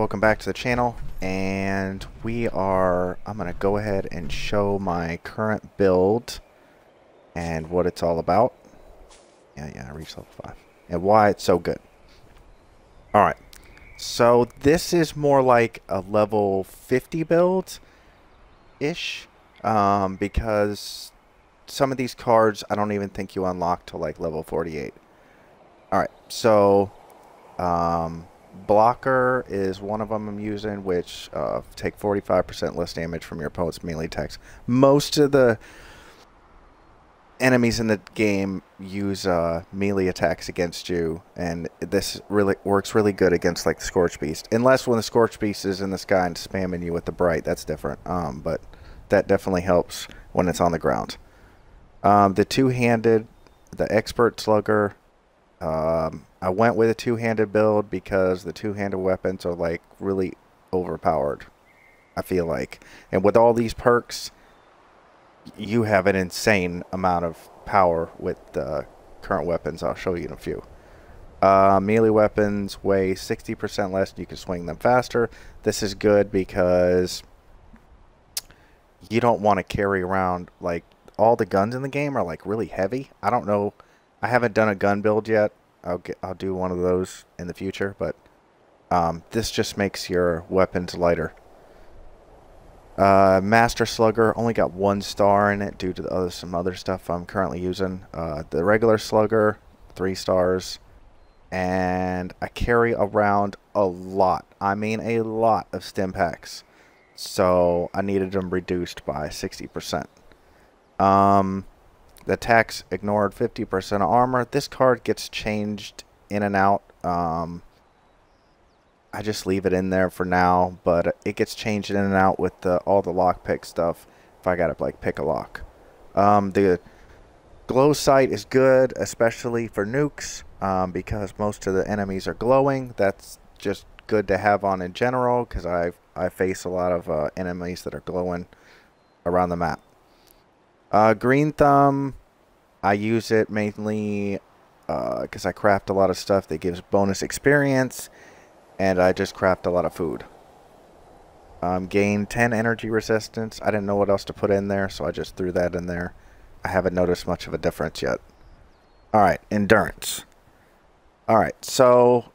welcome back to the channel, and I'm gonna go ahead and show my current build and what it's all about. I reached level 5 and why it's so good. Alright, so this is more like a level 50 build ish, because some of these cards I don't even think you unlock till like level 48. Alright, so blocker is one of them I'm using, which take 45% less damage from your opponent's melee attacks. Most of the enemies in the game use melee attacks against you, and this really works really good against like the Scorch Beast. Unless when the Scorch Beast is in the sky and spamming you with the Bright, that's different. But that definitely helps when it's on the ground. The two-handed, the Expert Slugger. I went with a two-handed build because the two-handed weapons are like really overpowered, I feel like. And with all these perks, you have an insane amount of power with the current weapons. I'll show you in a few. Melee weapons weigh 60% less and you can swing them faster. This is good because you don't want to carry around, like, all the guns in the game are like really heavy. I don't know. I haven't done a gun build yet. I'll do one of those in the future, but this just makes your weapons lighter. Master Slugger only got 1 star in it due to some other stuff I'm currently using. The regular Slugger, 3 stars, and I carry around a lot. I mean a lot of stim packs, so I needed them reduced by 60%. The attacks ignored 50% of armor. This card gets changed in and out. I just leave it in there for now, but it gets changed in and out with all the lockpick stuff if I gotta like pick a lock. The glow sight is good, especially for nukes, because most of the enemies are glowing. That's just good to have on in general because I face a lot of enemies that are glowing around the map. Green Thumb, I use it mainly because I craft a lot of stuff that gives bonus experience, and I just craft a lot of food. Gain 10 energy resistance. I didn't know what else to put in there, so I just threw that in there. I haven't noticed much of a difference yet. Alright, endurance. Alright, so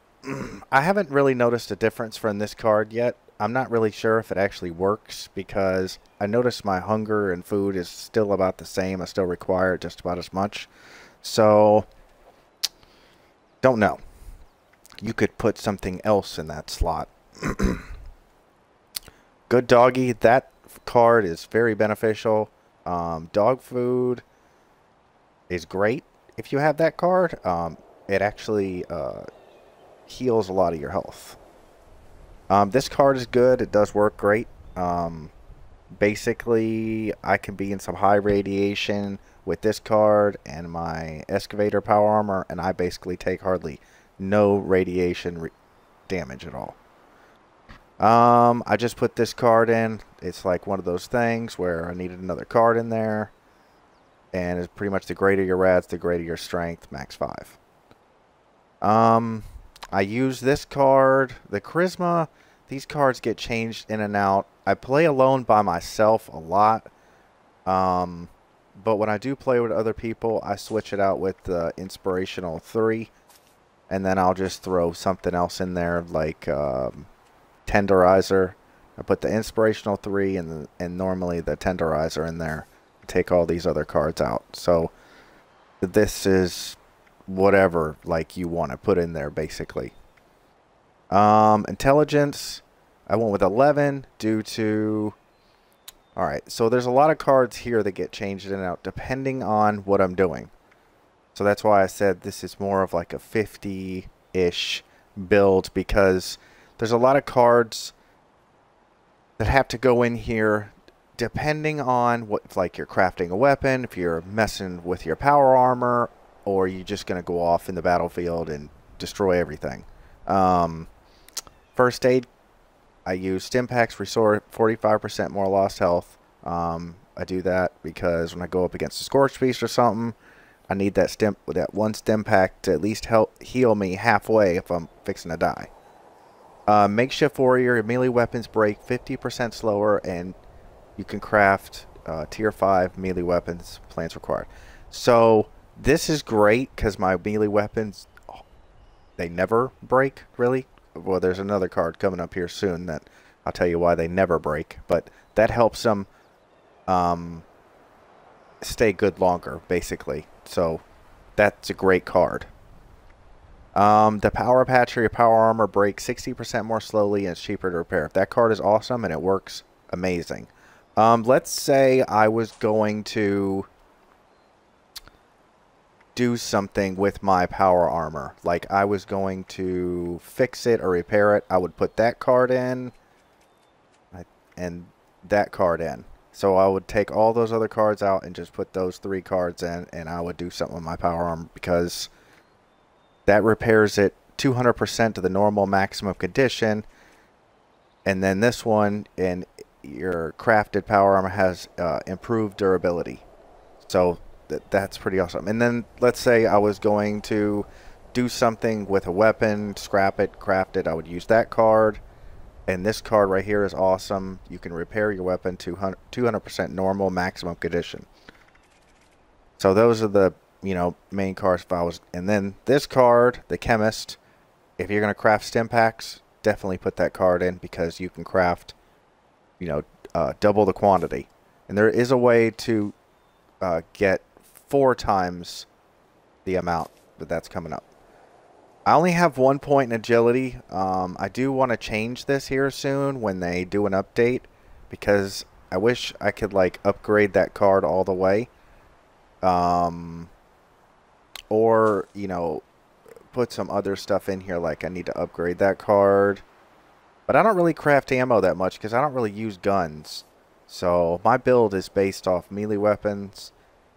I haven't really noticed a difference from this card yet. I'm not really sure if it actually works because I noticed my hunger and food is still about the same. I still require it just about as much. So, don't know. You could put something else in that slot. Good Doggy, that card is very beneficial. Dog food is great if you have that card. It actually heals a lot of your health. This card is good. It does work great. Basically, I can be in some high radiation with this card and my Excavator Power Armor, and I basically take hardly no radiation damage at all. I just put this card in. It's like one of those things where I needed another card in there, and it's pretty much the greater your rads, the greater your strength, max 5. I use this card, the Charisma. These cards get changed in and out. I play alone by myself a lot. But when I do play with other people, I switch it out with the Inspirational 3. And then I'll just throw something else in there like Tenderizer. I put the Inspirational 3 and normally the Tenderizer in there. Take all these other cards out. So this is whatever like you want to put in there basically. Intelligence, I went with 11 due to, alright, so there's a lot of cards here that get changed in and out depending on what I'm doing. So that's why I said this is more of like a 50-ish build, because there's a lot of cards that have to go in here depending on what, if like you're crafting a weapon, if you're messing with your power armor, or you're just going to go off in the battlefield and destroy everything. First aid, I use stim packs, restore 45% more lost health. I do that because when I go up against a Scorch Beast or something, I need that one stim pack to at least help heal me halfway if I'm fixing to die. Makeshift warrior melee weapons break 50% slower, and you can craft tier 5 melee weapons. Plants required. So this is great because my melee weapons, they never break, really. Well, there's another card coming up here soon that I'll tell you why they never break, but that helps them um, stay good longer, basically. So that's a great card. The power patch or your power armor breaks 60% more slowly and it's cheaper to repair. That card is awesome and it works amazing. Let's say I was going to do something with my power armor. Like I was going to fix it or repair it. I would put that card in and that card in. So I would take all those other cards out and just put those 3 cards in, and I would do something with my power armor because that repairs it 200% to the normal maximum condition. And then this one, and your crafted power armor has improved durability. So that's pretty awesome. And then let's say I was going to do something with a weapon, scrap it, craft it. I would use that card. And this card right here is awesome. You can repair your weapon to 200% normal maximum condition. So those are the, main cards if I was. And then this card, the Chemist, if you're going to craft stim packs, definitely put that card in because you can craft, double the quantity. And there is a way to get 4 times the amount, but that's coming up. I only have 1 point in agility. I do want to change this here soon when they do an update because I wish I could upgrade that card all the way. Or, put some other stuff in here like I need to upgrade that card. But I don't really craft ammo that much because I don't really use guns. So my build is based off melee weapons.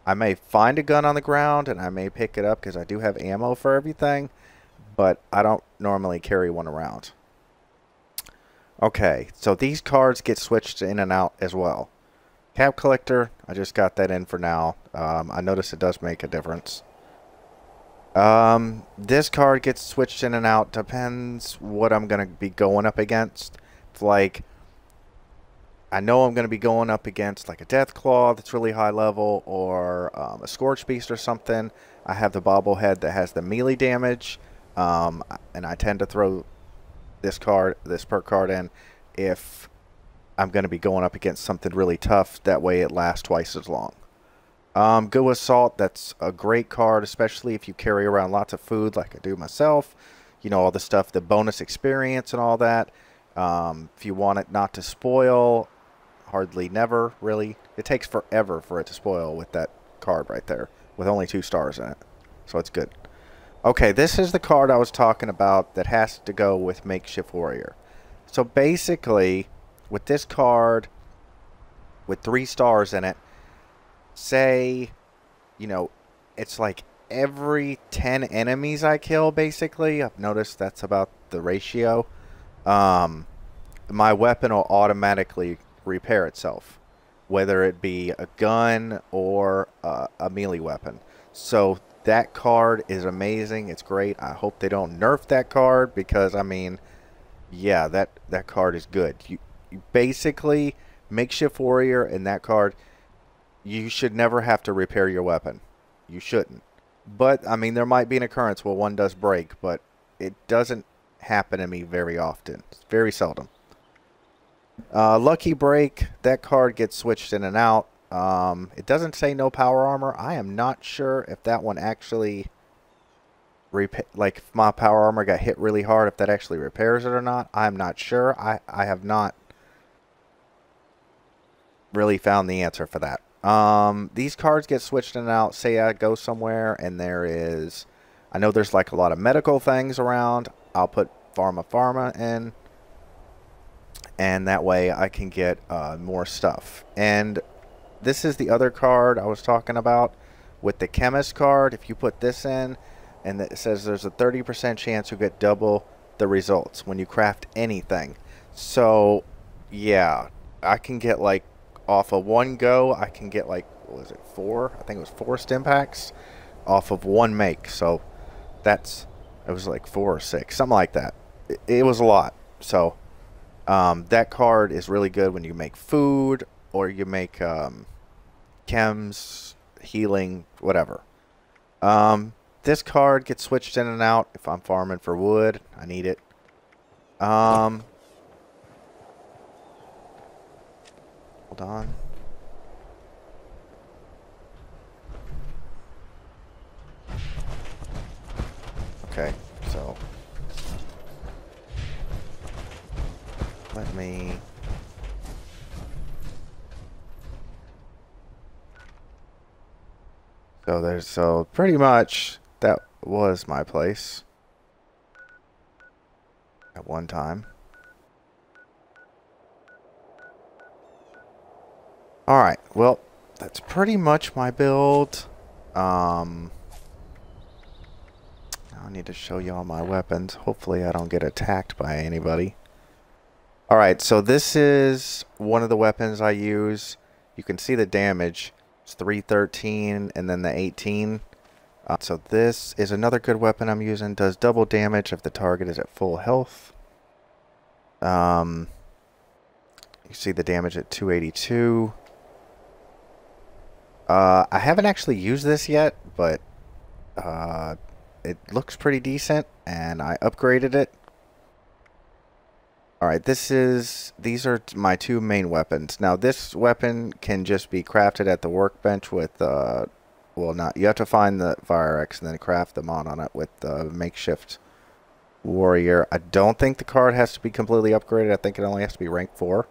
I may find a gun on the ground and I may pick it up because I do have ammo for everything. But I don't normally carry one around. Okay, so these cards get switched in and out as well. Cap Collector, I just got that in for now. I notice it does make a difference. This card gets switched in and out. Depends what I'm going to be going up against. It's like, I know I'm going to be going up against like a Deathclaw that's really high level or a Scorch Beast or something. I have the bobblehead that has the melee damage. And I tend to throw this perk card in if I'm going to be going up against something really tough. That way it lasts twice as long. Good with Salt, that's a great card, especially if you carry around lots of food like I do myself. All the stuff, the bonus experience and all that. If you want it not to spoil, hardly never, really. It takes forever for it to spoil with that card right there, with only 2 stars in it. So it's good. Okay, this is the card I was talking about that has to go with Makeshift Warrior. So basically, with this card, with 3 stars in it, say, it's like every 10 enemies I kill, basically. I've noticed that's about the ratio. My weapon will automatically repair itself, whether it be a gun or a melee weapon. So that card is amazing. It's great. I hope they don't nerf that card because, yeah, that card is good. You basically, Makeshift Warrior and that card, you should never have to repair your weapon. You shouldn't. But, there might be an occurrence where one does break, but it doesn't happen to me very often. It's very seldom. Lucky Break, that card gets switched in and out. It doesn't say no power armor. I am not sure if that one actually if my power armor got hit really hard, if that actually repairs it or not. I'm not sure. I have not really found the answer for that. These cards get switched in and out. Say I go somewhere and I know there's a lot of medical things around. I'll put Pharma in. And that way I can get more stuff. And this is the other card I was talking about with the Chemist card. If you put this in, and it says there's a 30% chance you'll get double the results when you craft anything. So, yeah, I can get off of one go, I can get what was it, 4? I think it was 4 stim packs off of one make. So it was 4 or 6, something like that. It was a lot. So that card is really good when you make food or you make chems, healing, whatever. This card gets switched in and out if I'm farming for wood. I need it. Hold on. Okay, so let me... So pretty much that was my place at one time. Alright, well, that's pretty much my build. I need to show you all my weapons. Hopefully I don't get attacked by anybody. Alright, so this is one of the weapons I use. You can see the damage. It's 313 and then the 18. So this is another good weapon I'm using. Does double damage if the target is at full health. You see the damage at 282. I haven't actually used this yet, but it looks pretty decent, and I upgraded it. Alright, these are my two main weapons. Now, this weapon can just be crafted at the workbench with, well, not, you have to find the fire axe and then craft the mod on it with the makeshift warrior. I don't think the card has to be completely upgraded. I think it only has to be rank 4,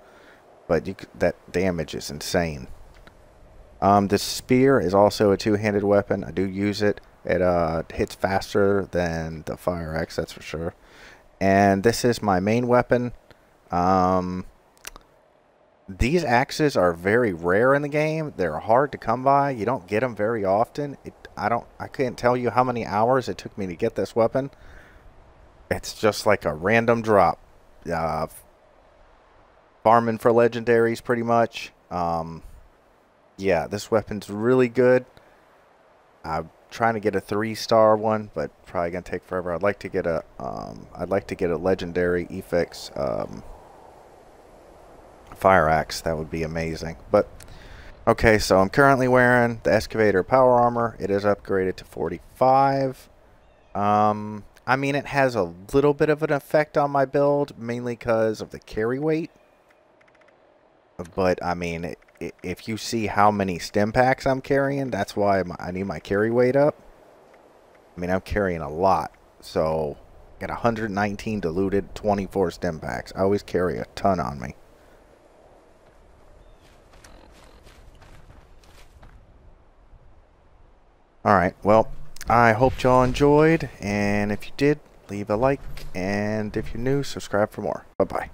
but that damage is insane. The spear is also a two-handed weapon. I do use it. It hits faster than the fire axe, that's for sure. And this is my main weapon. These axes are very rare in the game. They're hard to come by. You don't get them very often. I can't tell you how many hours it took me to get this weapon. It's just like a random drop. Farming for legendaries pretty much. Yeah, this weapon's really good. I'm trying to get a 3-star one, but probably gonna take forever. I'd like to get a legendary Efix fire axe. That would be amazing. But okay, so I'm currently wearing the excavator power armor. It is upgraded to 45. I mean, it has a little bit of an effect on my build, mainly because of the carry weight. But I mean, if you see how many stim packs I'm carrying, that's why I need my carry weight up. I mean, I'm carrying a lot. So, I got 119 diluted, 24 stim packs. I always carry a ton on me. Alright, well, I hope y'all enjoyed. And if you did, leave a like. And if you're new, subscribe for more. Bye-bye.